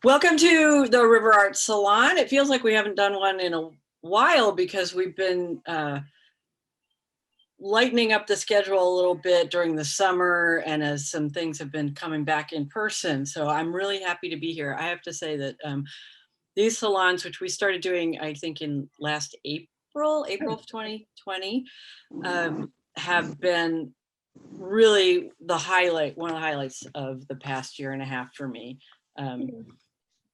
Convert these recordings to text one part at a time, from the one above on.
Welcome to the RiverArts Salon. It feels like we haven't done one in a while because we've been lightening up the schedule a little bit during the summer and as some things have been coming back in person. So I'm really happy to be here. I have to say that these salons, which we started doing, I think in last April of 2020, have been really one of the highlights of the past year and a half for me.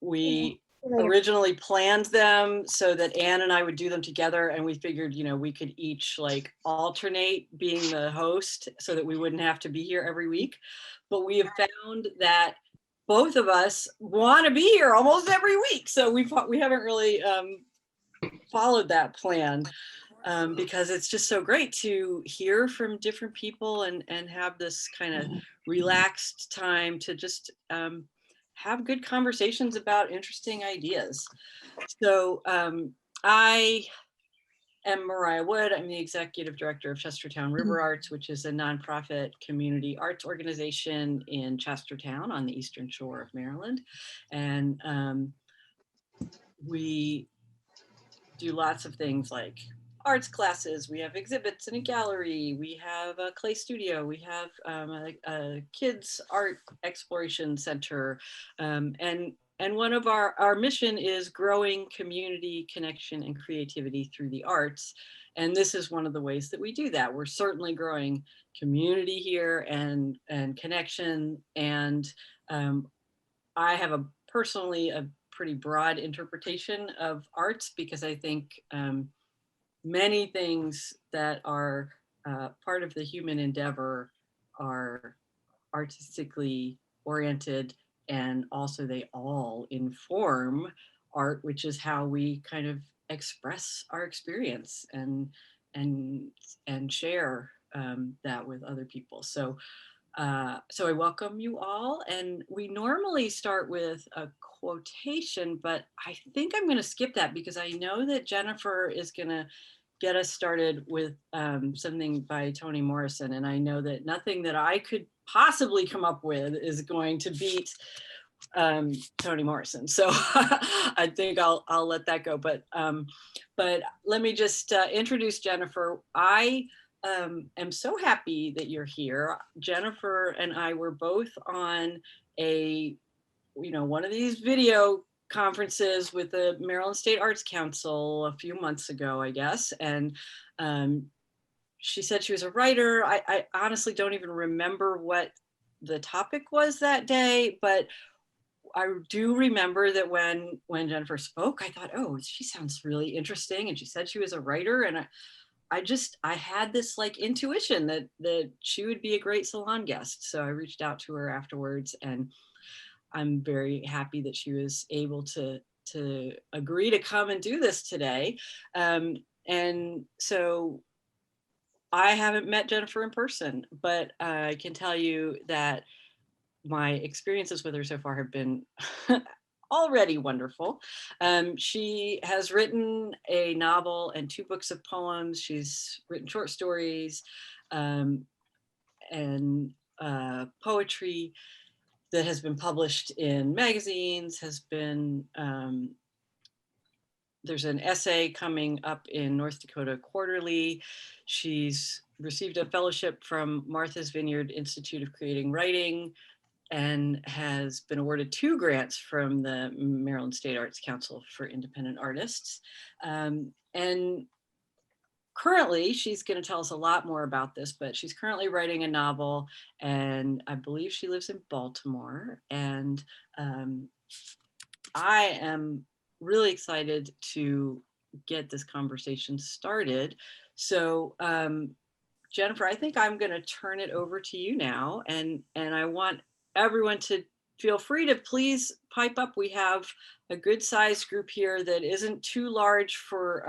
We originally planned them so that Anne and I would do them together, and we figured, we could each like alternate being the host so that we wouldn't have to be here every week. But we have found that both of us want to be here almost every week, so we haven't really followed that plan. Because it's just so great to hear from different people and have this kind of relaxed time to just have good conversations about interesting ideas. So I am Mariah Wood. I'm the executive director of Chestertown RiverArts, which is a nonprofit community arts organization in Chestertown on the eastern shore of Maryland. And we do lots of things like arts classes, we have exhibits in a gallery, we have a clay studio, we have a kids art exploration center, and one of our mission is growing community connection and creativity through the arts. And this is one of the ways that we do that. We're certainly growing community here and connection. And I have personally a pretty broad interpretation of arts because I think many things that are part of the human endeavor are artistically oriented, and also they all inform art, which is how we kind of express our experience and share that with other people. So I welcome you all, and we normally start with a quotation, but I think I'm going to skip that because I know that Jennifer is going to get us started with something by Toni Morrison, and I know that nothing that I could possibly come up with is going to beat Toni Morrison. So I think I'll let that go. But let me just introduce Jennifer. I am so happy that you're here. Jennifer and I were both on one of these video conferences with the Maryland State Arts Council a few months ago, I guess. And she said she was a writer. I honestly don't even remember what the topic was that day, but I do remember that when Jennifer spoke, I thought, oh, she sounds really interesting. And she said she was a writer, and I had this like intuition that she would be a great salon guest. So I reached out to her afterwards, and I'm very happy that she was able to agree to come and do this today. And so I haven't met Jennifer in person, but I can tell you that my experiences with her so far have been already wonderful. She has written a novel and 2 books of poems. She's written short stories and poetry that has been published in magazines, there's an essay coming up in North Dakota Quarterly. She's received a fellowship from Martha's Vineyard Institute of Creating Writing and has been awarded 2 grants from the Maryland State Arts Council for Independent Artists. And currently, she's going to tell us a lot more about this, but she's currently writing a novel, and I believe she lives in Baltimore. And I am really excited to get this conversation started. So Jennifer, I think I'm going to turn it over to you now, and I want everyone to feel free to please pipe up. We have a good sized group here that isn't too large for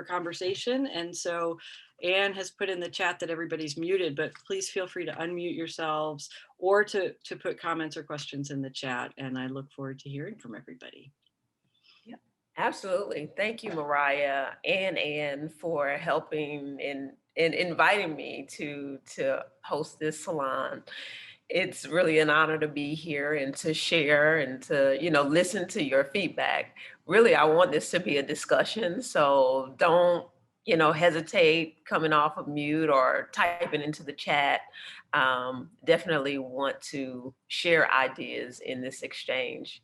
conversation. And so Anne has put in the chat that everybody's muted, but please feel free to unmute yourselves or to put comments or questions in the chat. And I look forward to hearing from everybody. Yeah, absolutely. Thank you, Mariah and Anne, for helping and inviting me to host this salon. It's really an honor to be here and to share and to, listen to your feedback. Really, I want this to be a discussion, so don't, hesitate coming off of mute or typing into the chat. Definitely want to share ideas in this exchange.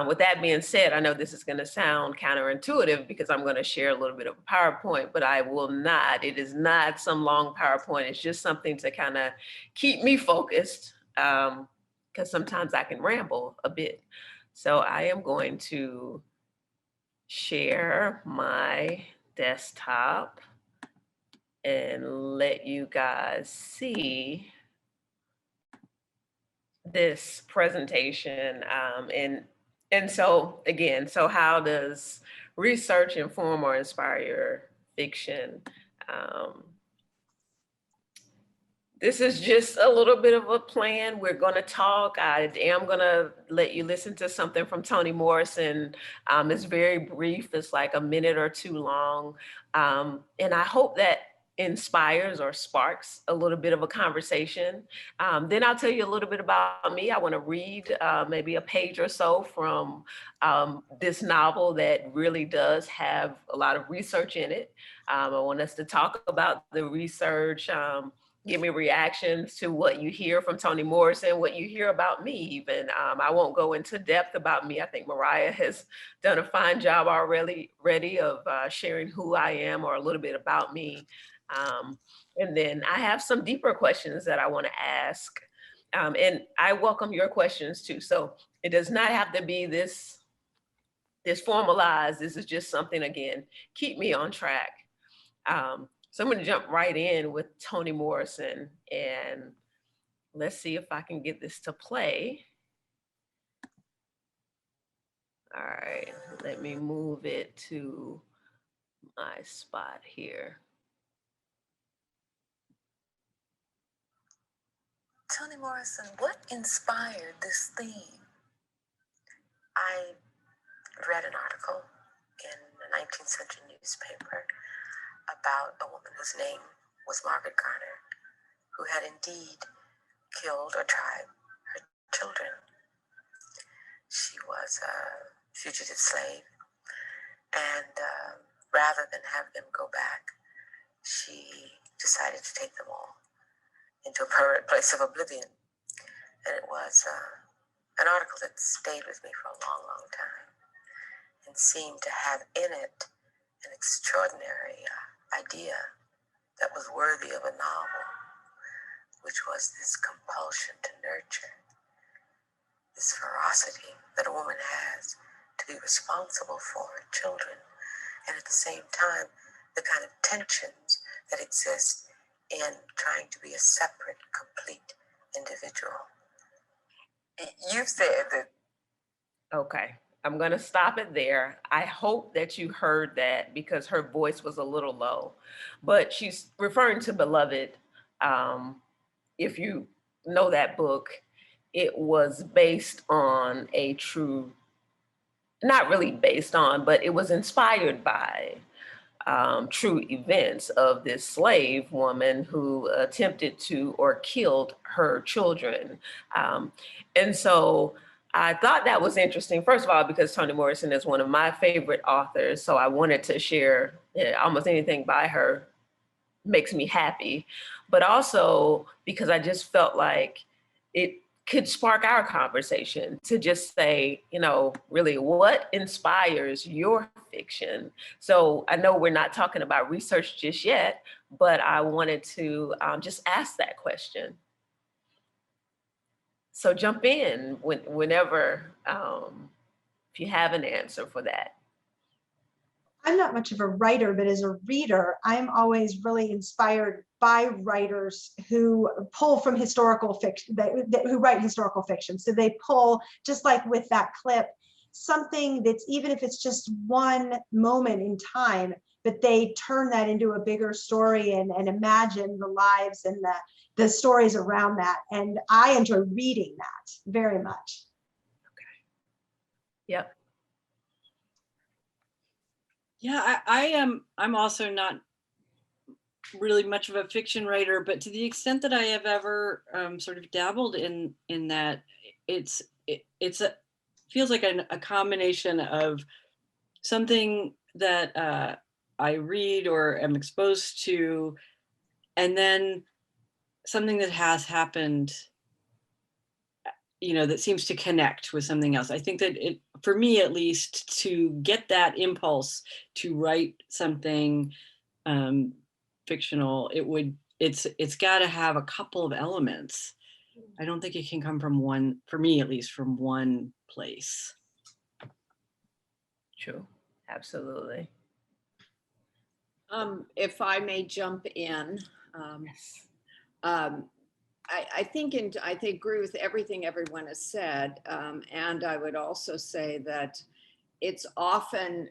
With that being said, I know this is going to sound counterintuitive because I'm going to share a little bit of a PowerPoint, but I will not. It is not some long PowerPoint. It's just something to kind of keep me focused, because sometimes I can ramble a bit. So I am going to share my desktop and let you guys see this presentation. And so again, so how does research inform or inspire your fiction? Um, this is just a little bit of a plan. We're going to talk. I am going to let you listen to something from Toni Morrison. It's very brief. It's like a minute or two long. And I hope that inspires or sparks a little bit of a conversation. Then I'll tell you a little bit about me. I want to read maybe a page or so from this novel that really does have a lot of research in it. I want us to talk about the research, give me reactions to what you hear from Toni Morrison, what you hear about me even. I won't go into depth about me. I think Mariah has done a fine job already of sharing who I am or a little bit about me. And then I have some deeper questions that I want to ask. And I welcome your questions too. So it does not have to be this formalized. This is just something, again, keep me on track. So I'm going to jump right in with Toni Morrison, and let's see if I can get this to play. All right, let me move it to my spot here. Toni Morrison, what inspired this theme? I read an article in a 19th century newspaper about a woman whose name was Margaret Garner, who had indeed killed or tried her children. She was a fugitive slave, and rather than have them go back, she decided to take them all into a permanent place of oblivion. And it was an article that stayed with me for a long, long time and seemed to have in it an extraordinary idea that was worthy of a novel, which was this compulsion to nurture, this ferocity that a woman has to be responsible for her children, and at the same time, the kind of tensions that exist in trying to be a separate, complete individual. You've said that. Okay, I'm going to stop it there. I hope that you heard that because her voice was a little low, but she's referring to Beloved. If you know that book, it was based on a true, not really based on, but it was inspired by true events of this slave woman who attempted to or killed her children. And so I thought that was interesting, first of all, because Toni Morrison is one of my favorite authors. So I wanted to share almost anything by her makes me happy, but also because I just felt like it could spark our conversation to just say, really what inspires your fiction? So I know we're not talking about research just yet, but I wanted to just ask that question. So jump in whenever, if you have an answer for that. I'm not much of a writer, but as a reader, I'm always really inspired by writers who pull from historical fiction, who write historical fiction. So they pull, just like with that clip, something that's, even if it's just one moment in time, but they turn that into a bigger story and imagine the lives and the stories around that. And I enjoy reading that very much. Okay. Yep. Yeah, I'm also not really much of a fiction writer, but to the extent that I have ever sort of dabbled in that, it's a feels like a combination of something that I read or am exposed to, and then something that has happened, that seems to connect with something else. I think that for me at least, to get that impulse to write something um, fictional, it's got to have a couple of elements. I don't think it can come from one, for me at least, from one place. True, absolutely. If I may jump in, Yes. um, I think, and I think agree with everything everyone has said. And I would also say that it's often,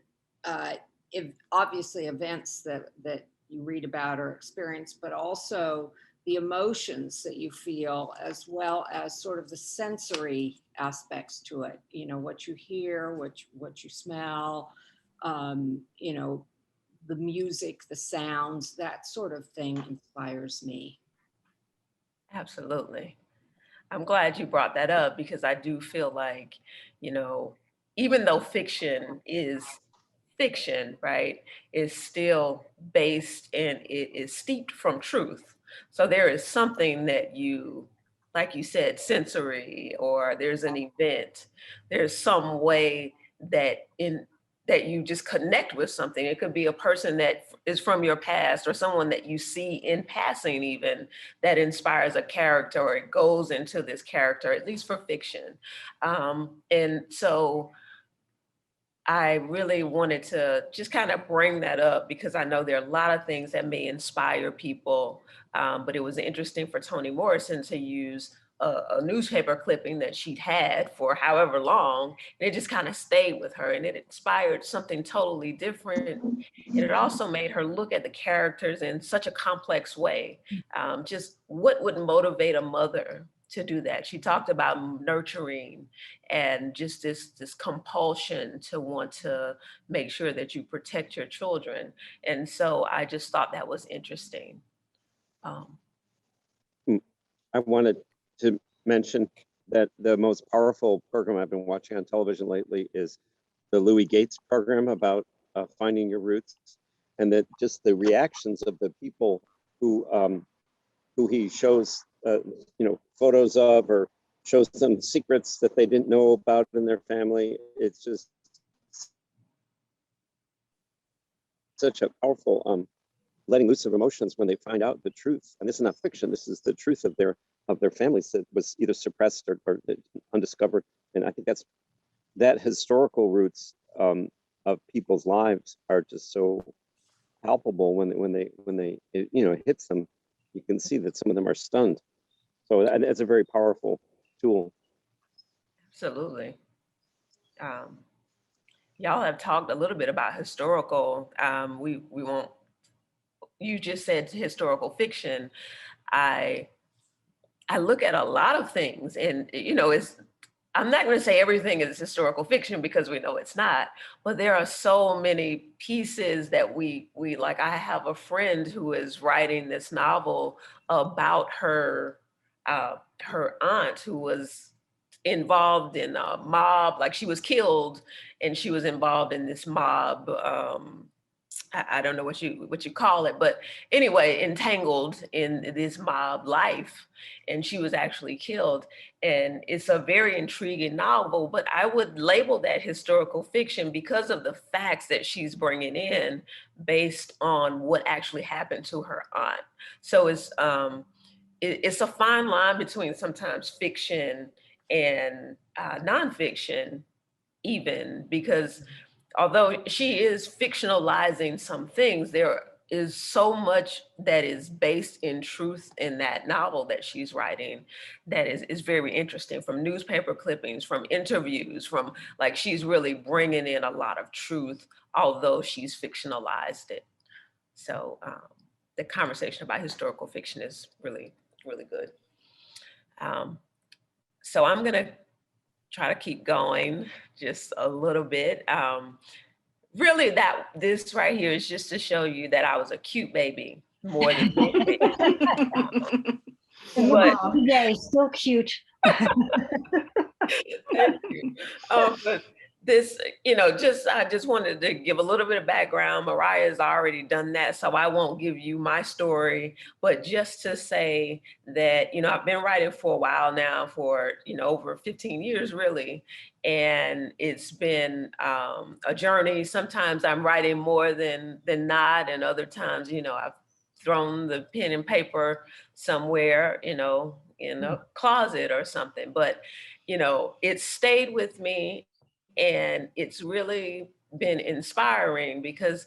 if obviously events that you read about or experience, but also the emotions that you feel, as well as sort of the sensory aspects to it. What you hear, what you smell, the music, the sounds, that sort of thing inspires me. Absolutely. I'm glad you brought that up because I do feel like, you know, even though fiction is fiction, right, is still based and it is steeped from truth. So there is something that you, like you said, sensory, or there's an event, there's some way that you just connect with something. It could be a person that is from your past or someone that you see in passing even, that inspires a character or it goes into this character, at least for fiction. And so I really wanted to just kind of bring that up because I know there are a lot of things that may inspire people, but it was interesting for Toni Morrison to use a newspaper clipping that she'd had for however long, and it just kind of stayed with her and it inspired something totally different. And it also made her look at the characters in such a complex way. Just what would motivate a mother to do that? She talked about nurturing and just this compulsion to want to make sure that you protect your children. And so I just thought that was interesting. Um, I wanted to mention that the most powerful program I've been watching on television lately is the Louis Gates program about finding your roots, and that just the reactions of the people who he shows photos of, or shows them secrets that they didn't know about in their family. It's just such a powerful letting loose of emotions when they find out the truth. And this is not fiction. This is the truth of their families that was either suppressed or undiscovered. And I think that historical roots of people's lives are just so palpable when they it hits them. You can see that some of them are stunned. So it's a very powerful tool. Absolutely. Y'all have talked a little bit about historical. We won't. You just said historical fiction. I look at a lot of things, and I'm not going to say everything is historical fiction because we know it's not, but there are so many pieces that we like. I have a friend who is writing this novel about her aunt who was involved in a mob, like she was killed and she was involved in this mob. I don't know what you call it, but anyway, entangled in this mob life, and she was actually killed. And it's a very intriguing novel, but I would label that historical fiction because of the facts that she's bringing in based on what actually happened to her aunt. So it's a fine line between sometimes fiction and nonfiction, even, because although she is fictionalizing some things, there is so much that is based in truth in that novel that she's writing that is very interesting, from newspaper clippings, from interviews, from, like, she's really bringing in a lot of truth, although she's fictionalized it. So the conversation about historical fiction is really, really good. So I'm gonna try to keep going just a little bit. Really, this right here is just to show you that I was a cute baby more than anything. And your But mom. Yeah, so cute. thank you. But this, I just wanted to give a little bit of background. Mariah has already done that, so I won't give you my story, but just to say that, I've been writing for a while now, for, over 15 years, really. And it's been a journey. Sometimes I'm writing more than not, and other times, I've thrown the pen and paper somewhere, in a closet or something. But it stayed with me, and it's really been inspiring, because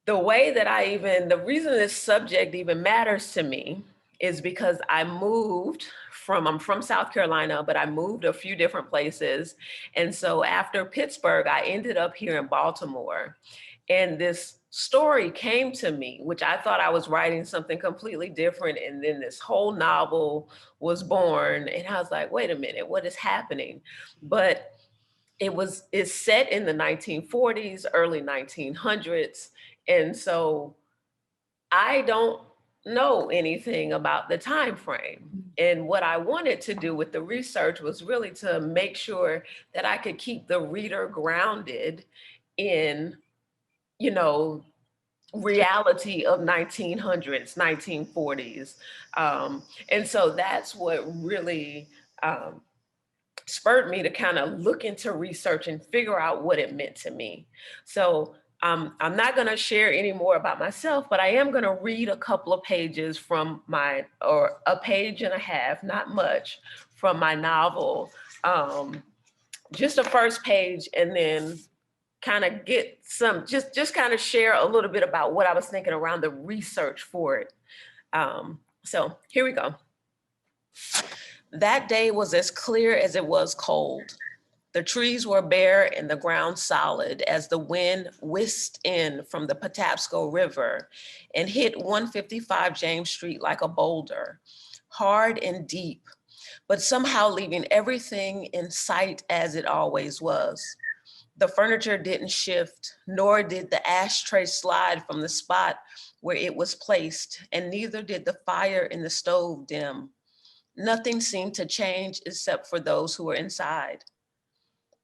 the way that the reason this subject even matters to me is because I'm from South Carolina, but I moved a few different places. And so after Pittsburgh, I ended up here in Baltimore. And this story came to me, which I thought I was writing something completely different. And then this whole novel was born. And I was like, wait a minute, what is happening? But it's set in the 1940s, early 1900s. And so I don't know anything about the time frame. And what I wanted to do with the research was really to make sure that I could keep the reader grounded in, reality of 1900s, 1940s. And so that's what really spurred me to kind of look into research and figure out what it meant to me. So I'm not going to share any more about myself, but I am going to read a couple of pages or a page and a half, not much, from my novel. Just the first page, and then kind of get just kind of share a little bit about what I was thinking around the research for it. So here we go. That day was as clear as it was cold. The trees were bare and the ground solid as the wind whisked in from the Patapsco River and hit 155 James Street like a boulder, hard and deep, but somehow leaving everything in sight as it always was. The furniture didn't shift, nor did the ashtray slide from the spot where it was placed, and neither did the fire in the stove dim. Nothing seemed to change except for those who were inside.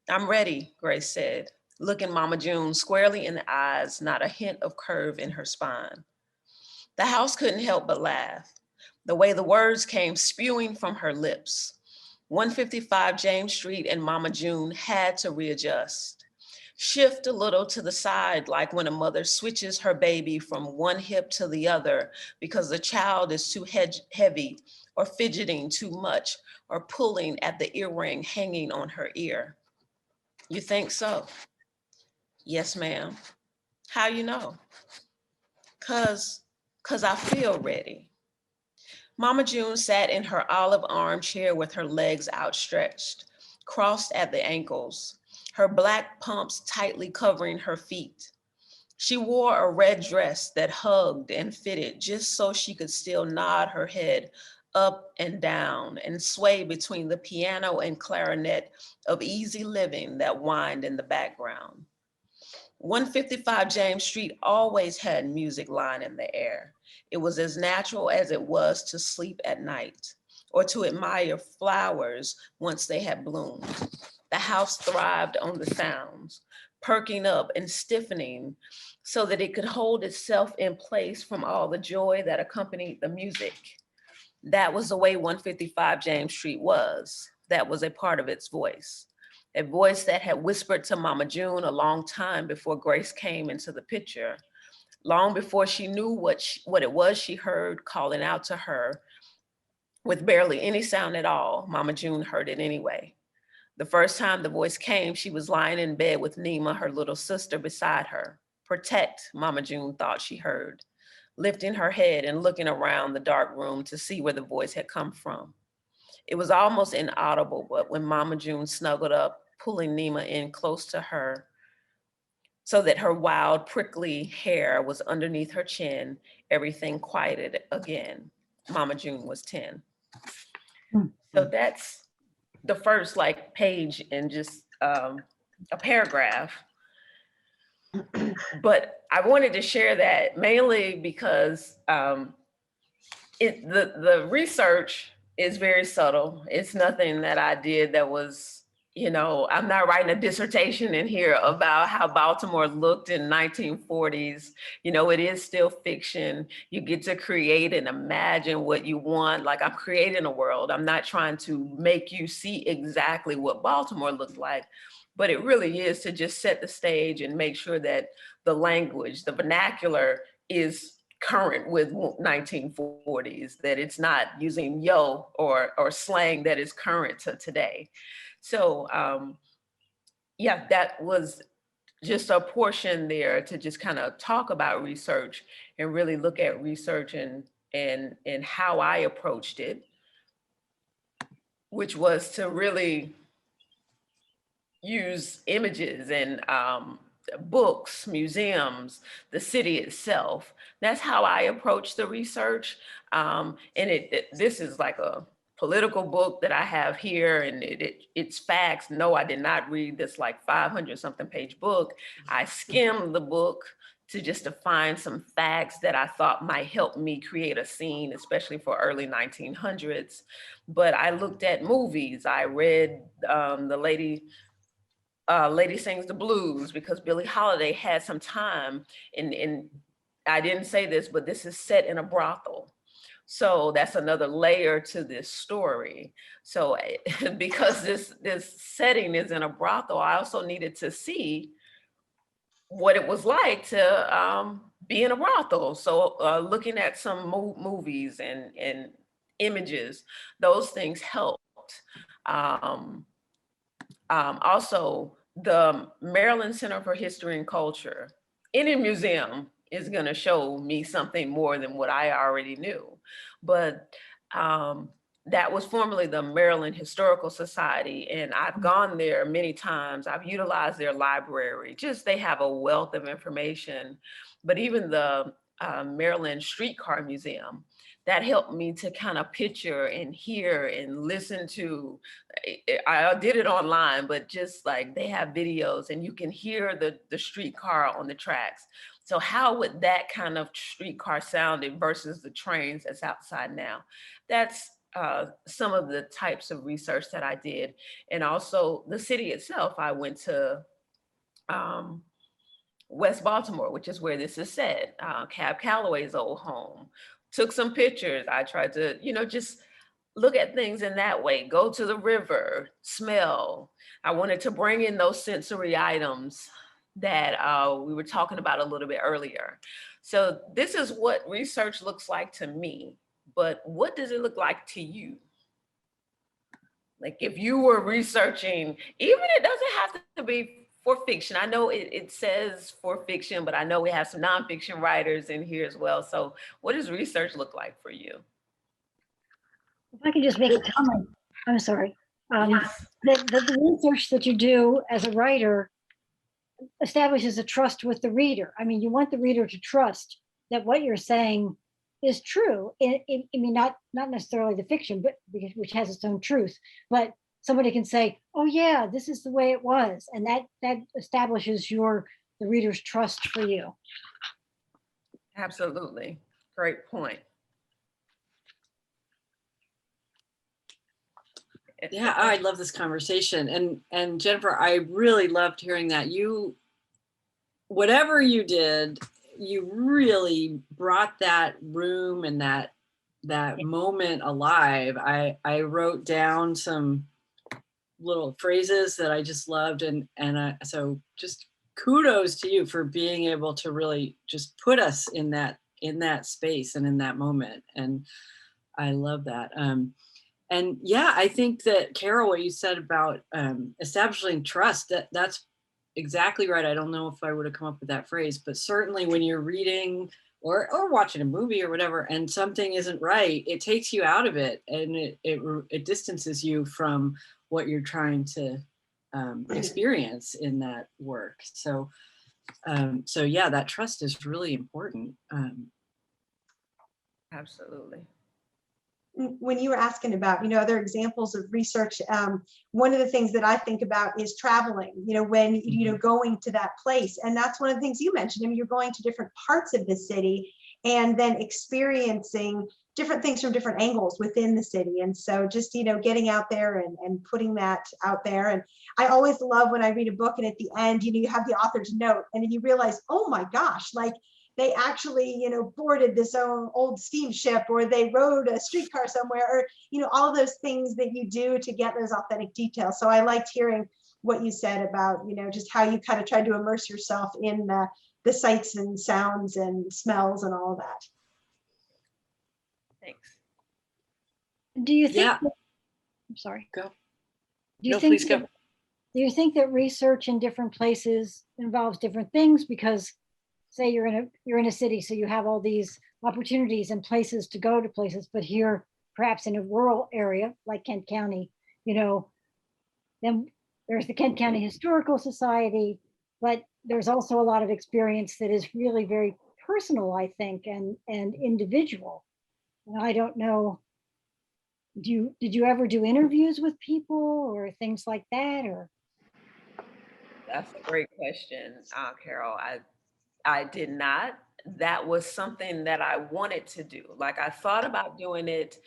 I'm ready, Grace said, looking Mama June squarely in the eyes, not a hint of curve in her spine. The house couldn't help but laugh, the way the words came spewing from her lips. 155 James Street and Mama June had to readjust. Shift a little to the side, like when a mother switches her baby from one hip to the other because the child is too heavy or fidgeting too much or pulling at the earring hanging on her ear. You think so? Yes, ma'am. How you know? Cause I feel ready. Mama June sat in her olive armchair with her legs outstretched, crossed at the ankles, her black pumps tightly covering her feet. She wore a red dress that hugged and fitted just so she could still nod her head up and down and sway between the piano and clarinet of easy living that whined in the background. 155 James Street always had music lying in the air. It was as natural as it was to sleep at night or to admire flowers once they had bloomed. The house thrived on the sounds, perking up and stiffening so that it could hold itself in place from all the joy that accompanied the music. That was the way 155 James Street was. That was a part of its voice. A voice that had whispered to Mama June a long time before Grace came into the picture, long before she knew what it was she heard calling out to her. With barely any sound at all, Mama June heard it anyway. The first time the voice came, she was lying in bed with Nima, her little sister, beside her. Protect, Mama June thought she heard, lifting her head and looking around the dark room to see where the voice had come from. It was almost inaudible, but when Mama June snuggled up, pulling Nima in close to her so that her wild, prickly hair was underneath her chin, everything quieted again. Mama June was 10. So that's the first page in just a paragraph. But I wanted to share that mainly because the research is very subtle. It's nothing that I did that was, I'm not writing a dissertation in here about how Baltimore looked in 1940s. It is still fiction. You get to create and imagine what you want. Like, I'm creating a world. I'm not trying to make you see exactly what Baltimore looked like, but it really is to just set the stage and make sure that the language, the vernacular is current with 1940s, that it's not using yo or slang that is current to today. So yeah, that was just a portion there to just kind of talk about research and really look at research and how I approached it, which was to really use images and books, museums, the city itself. That's how I approach the research. And this is like a political book that I have here, and it's facts. No, I did not read this like 500 something page book. I skimmed the book to find some facts that I thought might help me create a scene, especially for early 1900s. But I looked at movies. I read the Lady Sings the Blues, because Billie Holiday had some time in I didn't say this, but this is set in a brothel. So that's another layer to this story. So because this setting is in a brothel, I also needed to see what it was like to be in a brothel. So looking at some movies and images, those things helped. Um, Also, the Maryland Center for History and Culture, any museum is going to show me something more than what I already knew. But that was formerly the Maryland Historical Society, and I've gone there many times. I've utilized their library. Just, they have a wealth of information. But even the Maryland Streetcar Museum, that helped me to kind of picture and hear and listen to. I did it online, but just like, they have videos and you can hear the streetcar on the tracks. So how would that kind of streetcar sounded versus the trains that's outside now? That's some of the types of research that I did. And also the city itself, I went to West Baltimore, which is where this is set, Cab Calloway's old home. Took some pictures. I tried to, just look at things in that way. Go to the river, smell. I wanted to bring in those sensory items that we were talking about a little bit earlier. So this is what research looks like to me, but what does it look like to you? Like, if you were researching, even it doesn't have to be for fiction. I know it says for fiction, but I know we have some nonfiction writers in here as well. So what does research look like for you? If I could just make a comment, I'm sorry. Yes. The research that you do as a writer establishes a trust with the reader. I mean, you want the reader to trust that what you're saying is true. I mean, not necessarily the fiction, but which has its own truth, but somebody can say, oh yeah, this is the way it was. And that establishes the reader's trust for you. Absolutely. Great point. Yeah, I love this conversation. And Jennifer, I really loved hearing that. Whatever you did, you really brought that room and that moment alive. I wrote down some little phrases that I just loved, and so just kudos to you for being able to really just put us in that space and in that moment. And I love that. And yeah, I think that, Carol, what you said about establishing trust, that's exactly right. I don't know if I would have come up with that phrase, but certainly when you're reading or watching a movie or whatever, and something isn't right, it takes you out of it, and it distances you from what you're trying to experience in that work. So yeah, that trust is really important. Absolutely. when you were asking about, other examples of research, one of the things that I think about is traveling, when, going to that place. And that's one of the things you mentioned. I mean, you're going to different parts of the city and then experiencing different things from different angles within the city. And so just, getting out there and putting that out there. And I always love when I read a book and at the end, you have the author's note and then you realize, oh my gosh, like they actually, boarded this old steamship, or they rode a streetcar somewhere, or, all of those things that you do to get those authentic details. So I liked hearing what you said about, just how you kind of tried to immerse yourself in the sights and sounds and smells and all of that. Thanks. Do you think, Yeah. I'm sorry. Go. Do you No, think please go. do you think that research in different places involves different things? Because say you're in a city, so you have all these opportunities and places to go to places, but here, perhaps in a rural area like Kent County, then there's the Kent County Historical Society, but there's also a lot of experience that is really very personal, I think, and individual. And I don't know, did you ever do interviews with people or things like that, or? That's a great question, Carol. I did not. That was something that I wanted to do. Like I thought about doing it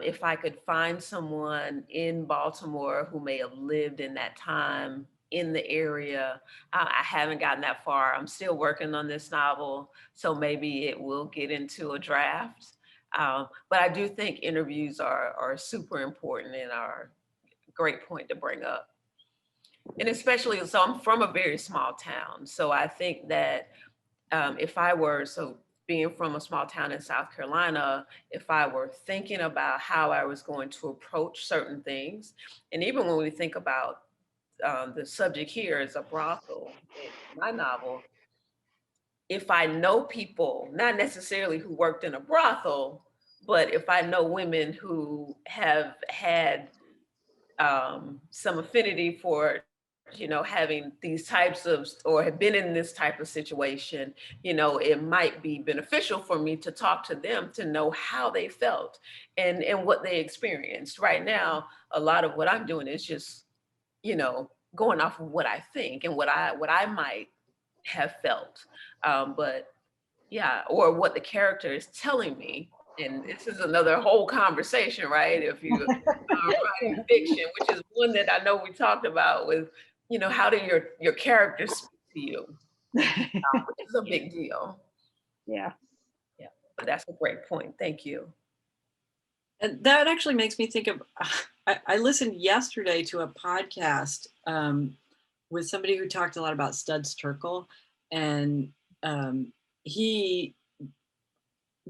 if I could find someone in Baltimore who may have lived in that time in the area. I haven't gotten that far. I'm still working on this novel, so maybe it will get into a draft. But I do think interviews are super important and are a great point to bring up. And especially, so I'm from a very small town. So I think that if I were, so being from a small town in South Carolina, if I were thinking about how I was going to approach certain things, and even when we think about the subject here is a brothel in my novel, if I know people, not necessarily who worked in a brothel, but if I know women who have had some affinity for having these types of, or have been in this type of situation, it might be beneficial for me to talk to them to know how they felt and what they experienced. Right now, a lot of what I'm doing is just, going off of what I think and what I might have felt. But yeah, or what the character is telling me. And this is another whole conversation, right? If you writing fiction, which is one that I know we talked about with, how do your characters speak to you? Which is a big deal. Yeah. Yeah, but that's a great point. Thank you. And that actually makes me think of, I listened yesterday to a podcast with somebody who talked a lot about Studs Terkel, and he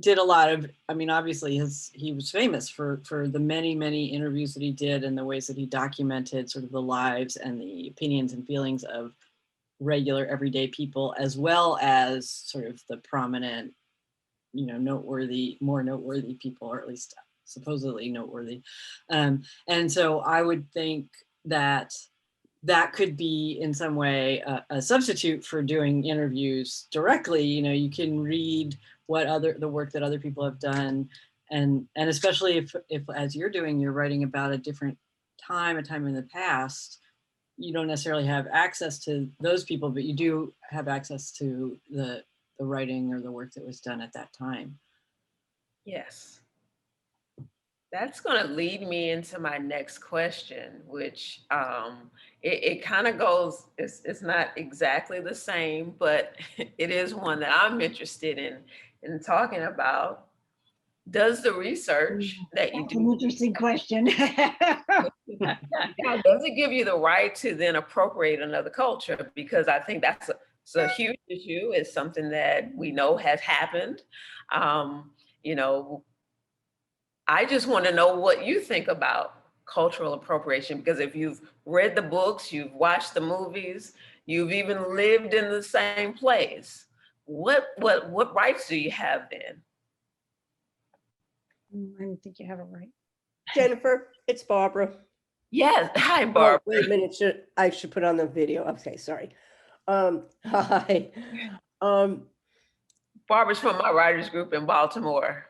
did a lot of, obviously he was famous for the many interviews that he did and the ways that he documented sort of the lives and the opinions and feelings of regular everyday people, as well as sort of the prominent, more noteworthy people, or at least supposedly noteworthy. And so I would think that could be in some way a substitute for doing interviews directly. You can read the work that other people have done, and especially if as you're doing, you're writing about a different time, a time in the past, you don't necessarily have access to those people, but you do have access to the writing or the work that was done at that time. Yes. That's going to lead me into my next question, which it kind of goes, it's not exactly the same, but it is one that I'm interested in talking about. Does the research that you That's do, an interesting question. does it give you the right to then appropriate another culture? Because I think that's a huge issue. It's something that we know has happened. I just want to know what you think about cultural appropriation, because if you've read the books, you've watched the movies, you've even lived in the same place, what rights do you have then? I don't think you have it right. Jennifer, it's Barbara. Yes. Hi, Oh, Barbara. wait a minute. I should put on the video. Okay, sorry. Hi. Barbara's from my writers group in Baltimore.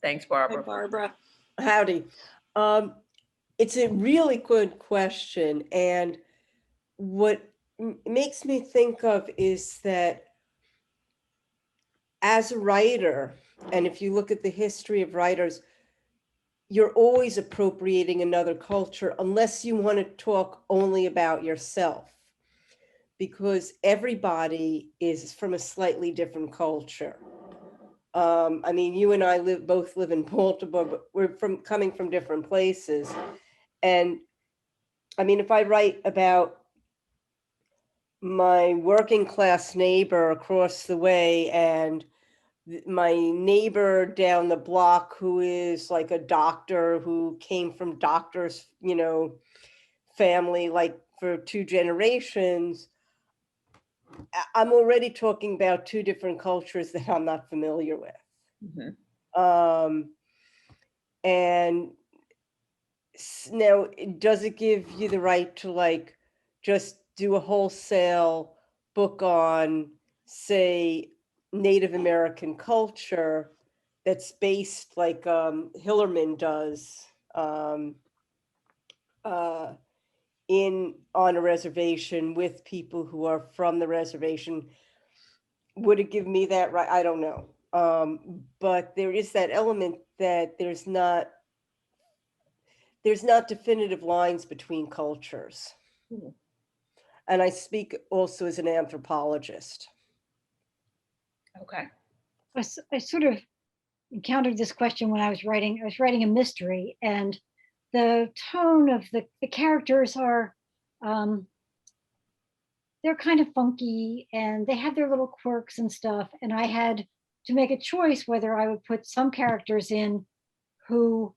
Thanks, Barbara. Hi, Barbara. Howdy. It's a really good question. And what makes me think of is that as a writer, and if you look at the history of writers, you're always appropriating another culture unless you want to talk only about yourself, because everybody is from a slightly different culture. I mean, you and I both live in Baltimore, but we're coming from different places. And I mean, if I write about my working class neighbor across the way and my neighbor down the block who is like a doctor who came from doctors, family, like for 2 generations, I'm already talking about 2 different cultures that I'm not familiar with. Mhm. And now, does it give you the right to like just do a wholesale book on, say, Native American culture that's based like Hillerman does uh, on a reservation with people who are from the reservation? Would it give me that right? I don't know. But there is that element that there's not definitive lines between cultures. Mhm. And I speak also as an anthropologist. Okay. I sort of encountered this question when I was writing. I was writing a mystery, and the tone of the characters are they're kind of funky and they have their little quirks and stuff. And I had to make a choice whether I would put some characters in who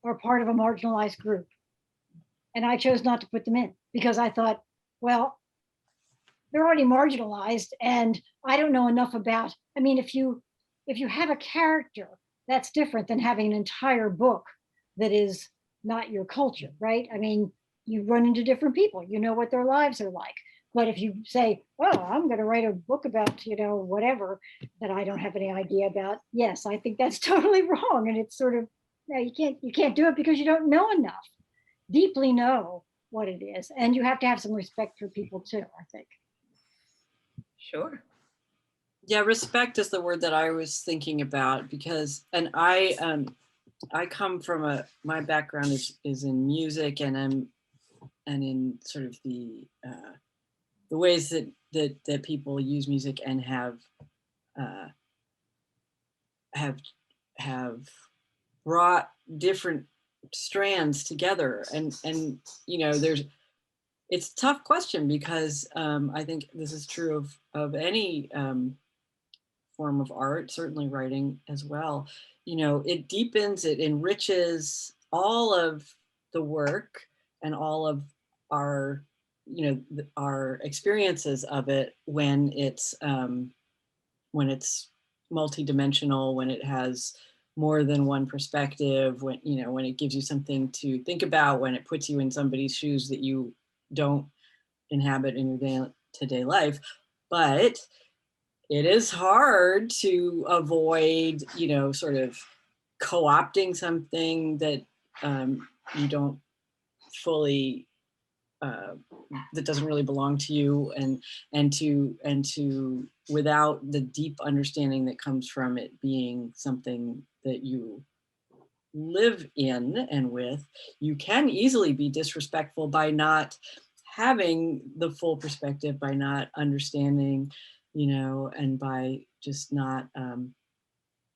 are part of a marginalized group. And I chose not to put them in because I thought, well, they're already marginalized and I don't know enough about. I mean, if you have a character, that's different than having an entire book that is not your culture, right? I mean, you run into different people, you know what their lives are like. But if you say, oh, I'm going to write a book about, whatever that I don't have any idea about, yes, I think that's totally wrong. And it's sort of, no, you can't do it because you don't know enough, deeply know what it is. And you have to have some respect for people too, I think. Sure. Yeah, respect is the word that I was thinking about because, and I come from my background is in music and in sort of the ways that people use music and uh, have have brought different strands together and it's a tough question because I think this is true of any form of art, certainly writing as well. It deepens, it enriches all of the work and all of our, our experiences of it when it's multidimensional, when it has more than one perspective, when it gives you something to think about, when it puts you in somebody's shoes that you don't inhabit in your day-to-day life. But it is hard to avoid, sort of co-opting something that you don't fully, that doesn't really belong to you, and to without the deep understanding that comes from it being something that you live in and with, you can easily be disrespectful by not having the full perspective, by not understanding, and by just not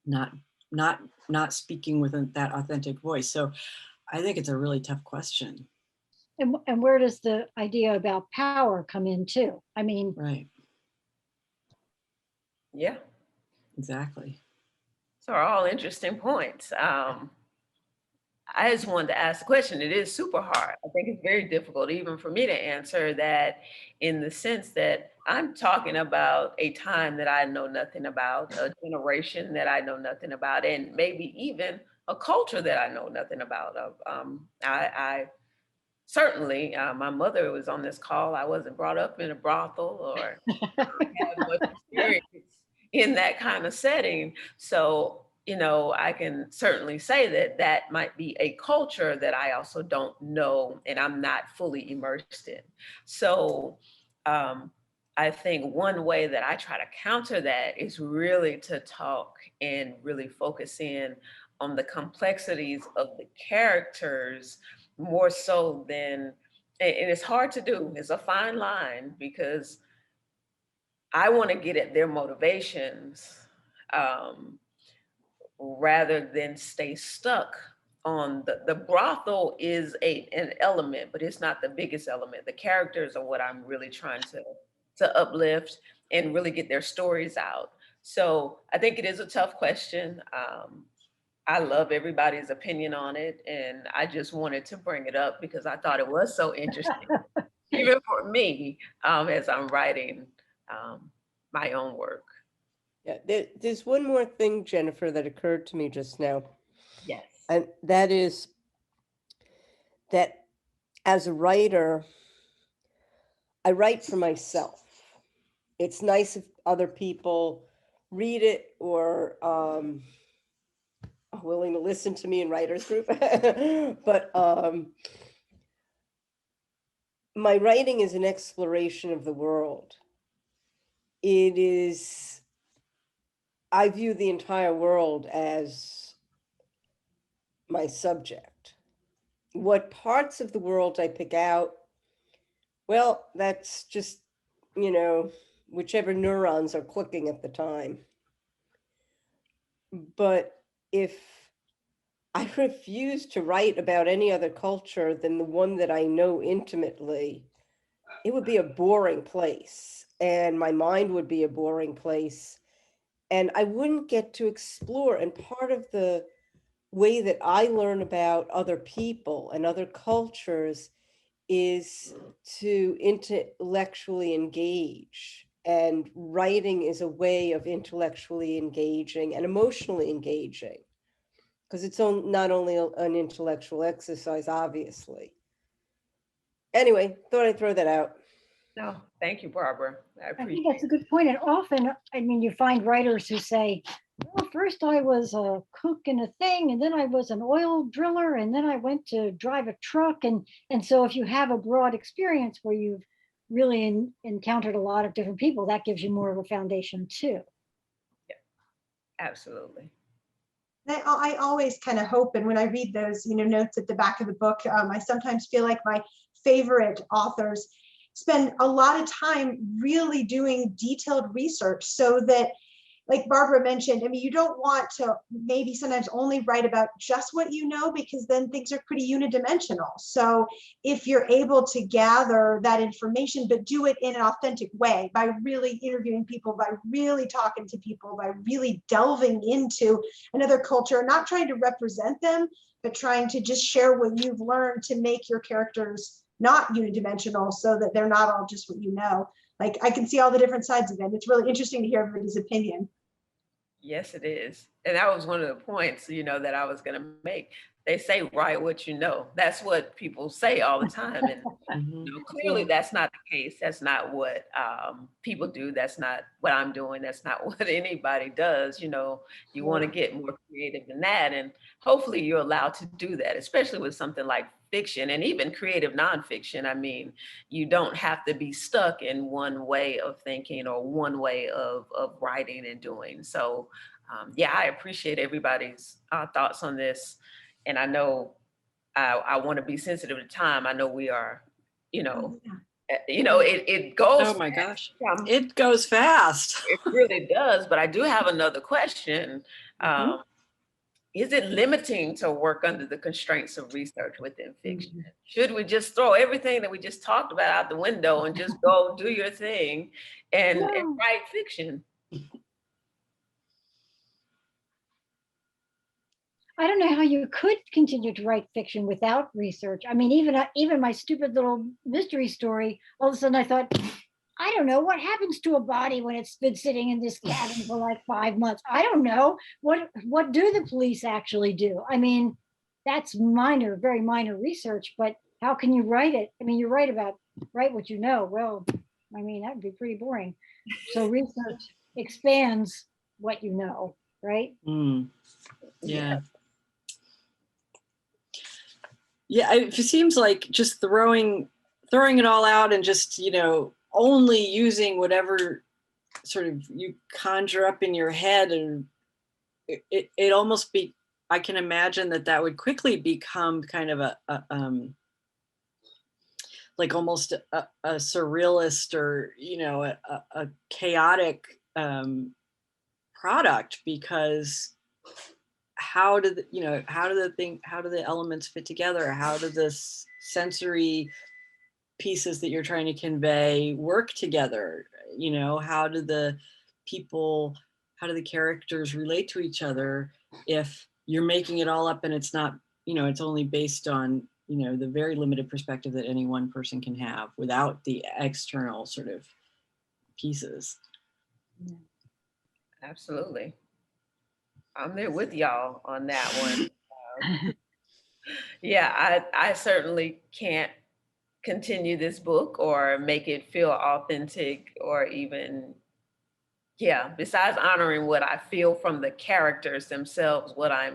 not not speaking with that authentic voice. So I think it's a really tough question. And where does the idea about power come in too? I mean, Right. Yeah. Exactly. So are all interesting points. I just wanted to ask the question. It is super hard. I think it's very difficult even for me to answer that, in the sense that I'm talking about a time that I know nothing about, a generation that I know nothing about, and maybe even a culture that I know nothing about. I certainly, my mother was on this call. I wasn't brought up in a brothel or had much experience in that kind of setting. So, I can certainly say that that might be a culture that I also don't know and I'm not fully immersed in. So I think one way that I try to counter that is really to talk and really focus in on the complexities of the characters more so than, and it's hard to do, it's a fine line because I want to get at their motivations. Rather than stay stuck on the brothel is an element, but it's not the biggest element. The characters are what I'm really trying to uplift and really get their stories out. So I think it is a tough question. I love everybody's opinion on it, and I just wanted to bring it up because I thought it was so interesting, even for me, as I'm writing my own work. Yeah, there's one more thing, Jennifer, that occurred to me just now. Yes. And that is that as a writer, I write for myself. It's nice if other people read it or are willing to listen to me in writers group. But my writing is an exploration of the world. It is, I view the entire world as my subject. What parts of the world I pick out, well, that's just, whichever neurons are clicking at the time. But if I refuse to write about any other culture than the one that I know intimately, it would be a boring place, and my mind would be a boring place, and I wouldn't get to explore. And part of the way that I learn about other people and other cultures is to intellectually engage. And writing is a way of intellectually engaging and emotionally engaging, because it's not only an intellectual exercise, obviously. Anyway, thought I'd throw that out. No, thank you, Barbara. I I think appreciate that's a good point. And often, I mean, you find writers who say, well, first I was a cook in a thing, and then I was an oil driller, and then I went to drive a truck. And so if you have a broad experience where you've really encountered a lot of different people, that gives you more of a foundation too. absolutely. I always kind of hope, and when I read those, notes at the back of the book, I sometimes feel like my favorite authors spend a lot of time really doing detailed research so that, like Barbara mentioned, I mean, you don't want to maybe sometimes only write about just what you know, because then things are pretty unidimensional. So if you're able to gather that information, but do it in an authentic way by really interviewing people, by really talking to people, by really delving into another culture, not trying to represent them, but trying to just share what you've learned to make your characters not unidimensional so that they're not all just what you know. Like, I can see all the different sides of it. It's really interesting to hear everybody's opinion. Yes, it is. And that was one of the points, that I was going to make. They say, write what you know. That's what people say all the time. And clearly that's not the case. That's not what people do. That's not what I'm doing. That's not what anybody does. You want to get more creative than that. And hopefully you're allowed to do that, especially with something like fiction and even creative nonfiction. I mean, you don't have to be stuck in one way of thinking or one way of writing and doing. So yeah, I appreciate everybody's thoughts on this. And I know I want to be sensitive to time. I know we are, it goes. Oh my gosh, it goes fast. It really does. But I do have another question. Is it limiting to work under the constraints of research within fiction? Should we just throw everything that we just talked about out the window and just go do your thing and write fiction? I don't know how you could continue to write fiction without research. I mean, even my stupid little mystery story, all of a sudden I thought, I don't know what happens to a body when it's been sitting in this cabin for like 5 months. I don't know. What do the police actually do? I mean, that's minor, very minor research, but how can you write it? I mean, you're right about write what you know. Well, I mean, that would be pretty boring. So research expands what you know. right? Mm, yeah. Yeah, it seems like just throwing it all out and just, only using whatever sort of you conjure up in your head, and it almost be, I can imagine that would quickly become kind of like almost a surrealist, or a chaotic product, because how do the elements fit together, how do the sensory pieces that you're trying to convey work together, how do the people, how do the characters relate to each other, if you're making it all up and it's not, it's only based on the very limited perspective that any one person can have without the external sort of pieces. Absolutely. I'm there with y'all on that one. Yeah, I certainly can't continue this book or make it feel authentic, or even, yeah, besides honoring what I feel from the characters themselves, what I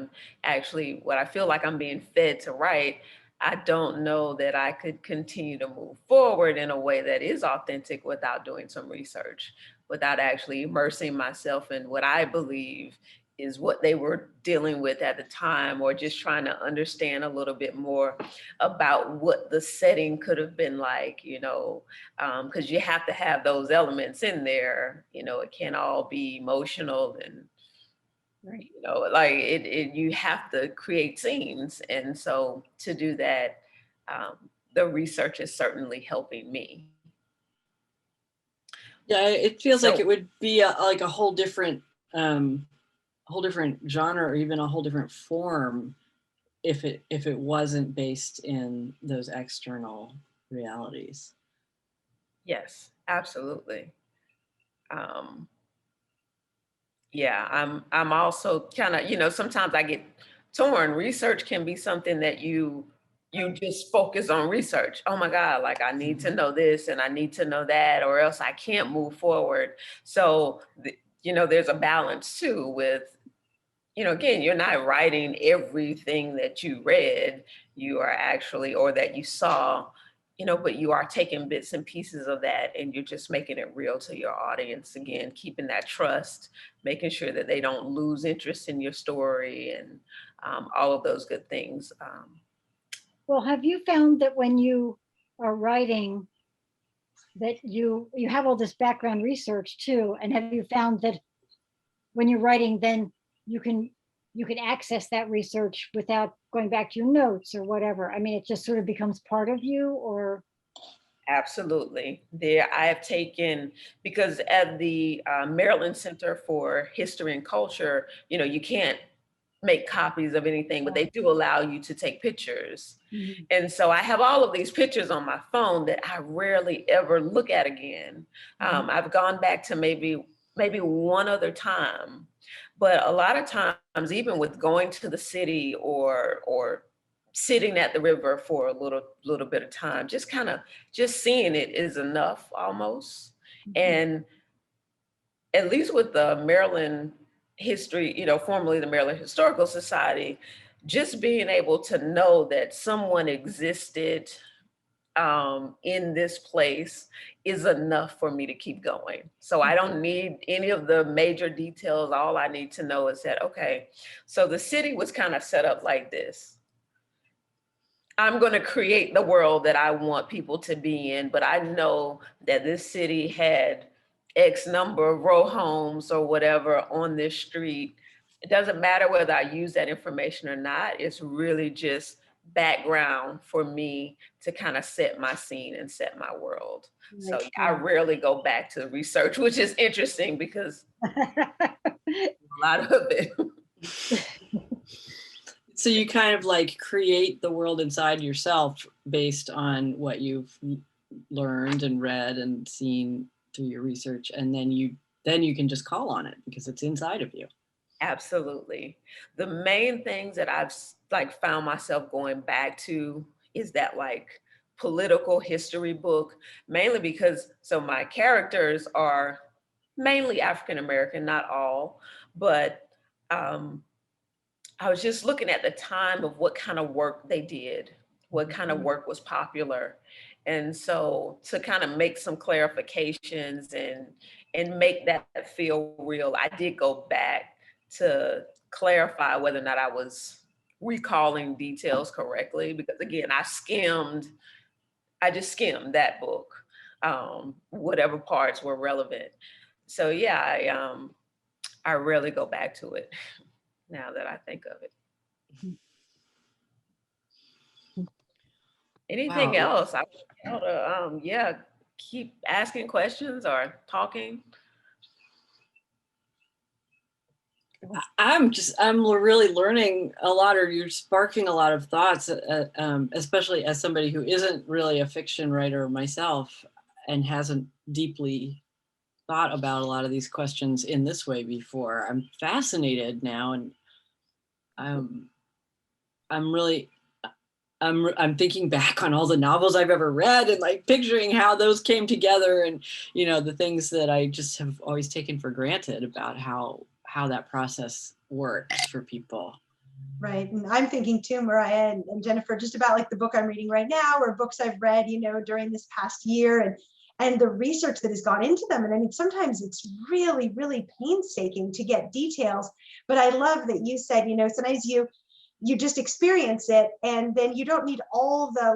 feel like I'm being fed to write. I don't know that I could continue to move forward in a way that is authentic without doing some research, without actually immersing myself in what I believe is what they were dealing with at the time, or just trying to understand a little bit more about what the setting could have been like, because you have to have those elements in there. It can't all be emotional, and Right. like you have to create scenes. And so to do that, the research is certainly helping me. Yeah, it feels like So it would be like a whole different genre, or even a whole different form, if it wasn't based in those external realities. yes, absolutely. Um, yeah, I'm also kind of, sometimes I get torn. Research can be something that you just focus on research. Oh my God, like I need to know this and I need to know that, or else I can't move forward. So, there's a balance too with, again, you're not writing everything that you read, you are actually, or that you saw, but you are taking bits and pieces of that and you're just making it real to your audience. Again, keeping that trust, making sure that they don't lose interest in your story, and all of those good things. Well, have you found that when you are writing that you have all this background research too, and have you found that when you're writing, then you can access that research without going back to your notes or whatever? I mean, it just sort of becomes part of you, or Absolutely. There, I have taken, because at the Maryland Center for History and Culture, you can't make copies of anything, but they do allow you to take pictures. Mhm. And so I have all of these pictures on my phone that I rarely ever look at again. I've gone back to maybe one other time, but a lot of times, even with going to the city, or sitting at the river for a little bit of time, just kind of just seeing it is enough almost. And at least with the Maryland history, formerly the Maryland Historical Society, just being able to know that someone existed in this place is enough for me to keep going. So I don't need any of the major details. All I need to know is that, okay, so the city was kind of set up like this. I'm going to create the world that I want people to be in, but I know that this city had X number of row homes or whatever on this street. It doesn't matter whether I use that information or not. It's really just background for me to kind of set my scene and set my world. So I rarely go back to research, which is interesting because a lot of it. So you kind of like create the world inside yourself based on what you've learned and read and seen through your research, and then you can just call on it because it's inside of you. Absolutely. The main things that I've like found myself going back to is that like political history book, mainly because so my characters are mainly African American, not all, but I was just looking at the time of what kind of work they did, what kind of work was popular. And so to kind of make some clarifications and make that feel real, I did go back to clarify whether or not I was recalling details correctly, because again, I just skimmed that book, whatever parts were relevant. So yeah, I rarely go back to it now that I think of it. Anything Wow. else? I would be able to, yeah, keep asking questions or talking. I'm really learning a lot, or you're sparking a lot of thoughts, especially as somebody who isn't really a fiction writer myself and hasn't deeply thought about a lot of these questions in this way before. I'm fascinated now, and I'm really, I'm thinking back on all the novels I've ever read and like picturing how those came together, and the things that I just have always taken for granted about how that process works for people. Right. And I'm thinking too, Mariah and Jennifer, just about like the book I'm reading right now, or books I've read, during this past year, and the research that has gone into them. And I mean, sometimes it's really, really painstaking to get details. But I love that you said, sometimes you just experience it, and then you don't need all the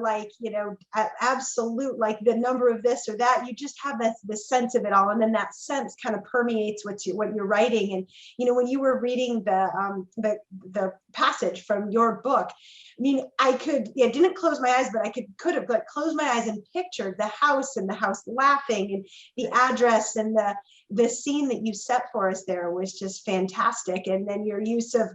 absolute, like the number of this or that. You just have the sense of it all, and then that sense kind of permeates what you're writing. And when you were reading the passage from your book, I mean, I didn't close my eyes, but I could have like closed my eyes and pictured the house, and the house laughing, and the address, and the scene that you set for us there was just fantastic. And then your use of,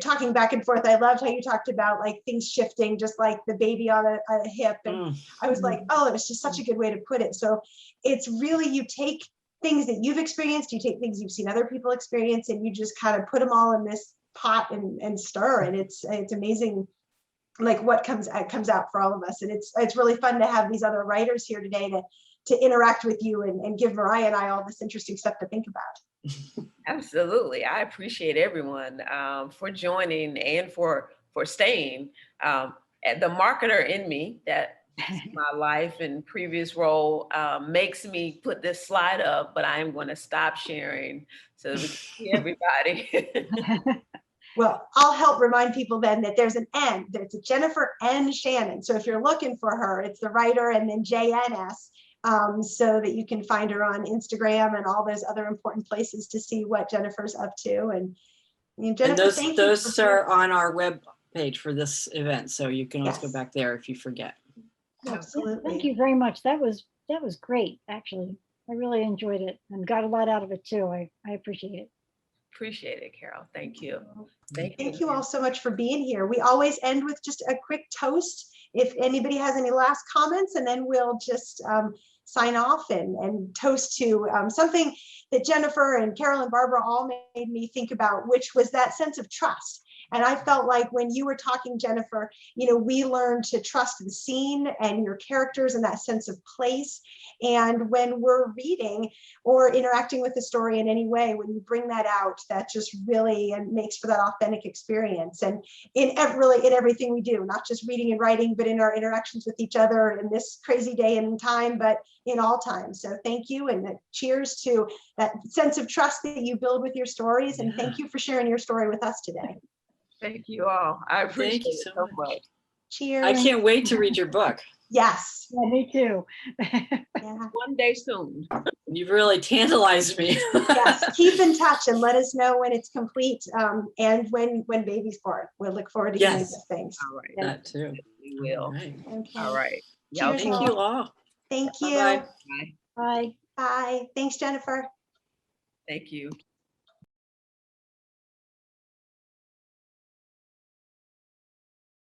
talking back and forth. I loved how you talked about like things shifting, just like the baby on a hip. And I was like, oh, it was just such a good way to put it. So it's really, you take things that you've experienced, you take things you've seen other people experience, and you just kind of put them all in this pot and stir. And it's amazing, like what comes out for all of us. And it's really fun to have these other writers here today to interact with you and give Mariah and I all this interesting stuff to think about. Absolutely. I appreciate everyone for joining and for staying. The marketer in me, that my life and previous role, makes me put this slide up, but I am going to stop sharing so that we can see everybody. Well, I'll help remind people then that there's an N, that it's a Jennifer N. Shannon. So if you're looking for her, it's the writer and then JNS, so that you can find her on Instagram and all those other important places to see what Jennifer's up to. And Jennifer, and those are on our web page for this event, so you can always go back there if you forget. Absolutely. Thank you very much. That was great, actually. I really enjoyed it and got a lot out of it too. I appreciate it. Appreciate it, Carol. Thank you. Thank you all so much for being here. We always end with just a quick toast, if anybody has any last comments, and then we'll just sign off and toast to something that Jennifer and Carol and Barbara all made me think about, which was that sense of trust. And I felt like when you were talking, Jennifer, we learned to trust the scene and your characters and that sense of place. And when we're reading or interacting with the story in any way, when you bring that out, that just really makes for that authentic experience. And in everything we do, not just reading and writing, but in our interactions with each other in this crazy day and time, but in all times. So thank you, and cheers to that sense of trust that you build with your stories. And thank you for sharing your story with us today. Thank you all. I appreciate it so much. Cheers. I can't wait to read your book. Yes. Yeah, me too. Yeah. One day soon. You've really tantalized me. Yes, keep in touch and let us know when it's complete, and when baby's born. We'll look forward to hearing those things. All right. That too. We will. All right. Okay. All right. Cheers, Thank you all. Thank you. Bye-bye. Bye. Bye. Bye. Thanks, Jennifer. Thank you.